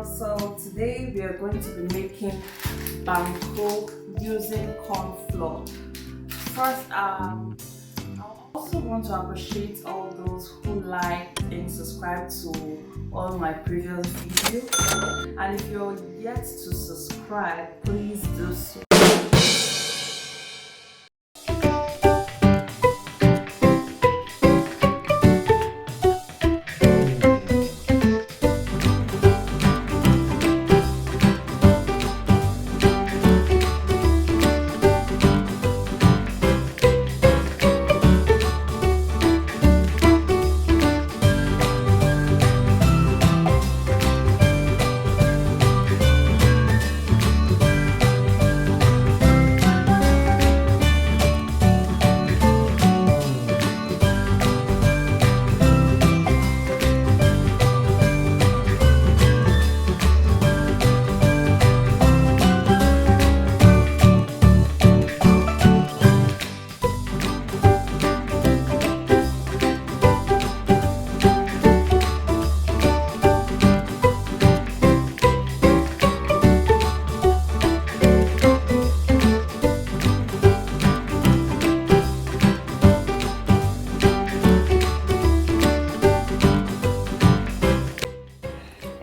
So today we are going to be making banku using corn flour. First, I also want to appreciate all those who like and subscribe to all my previous videos. And if you're yet to subscribe, please do so.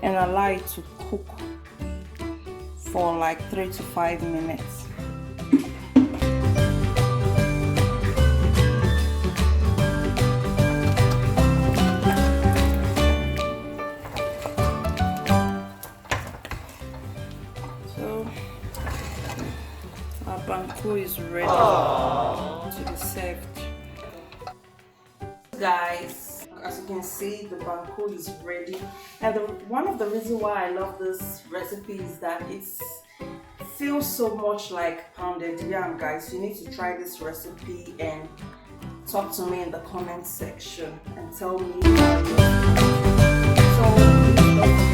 And allow it to cook for like 3 to 5 minutes. So our banku is ready to be served. Guys, as you can see, the banku is ready. And one of the reasons why I love this recipe is that it feels so much like pounded yam. Guys, you need to try this recipe and talk to me in the comment section and tell me how you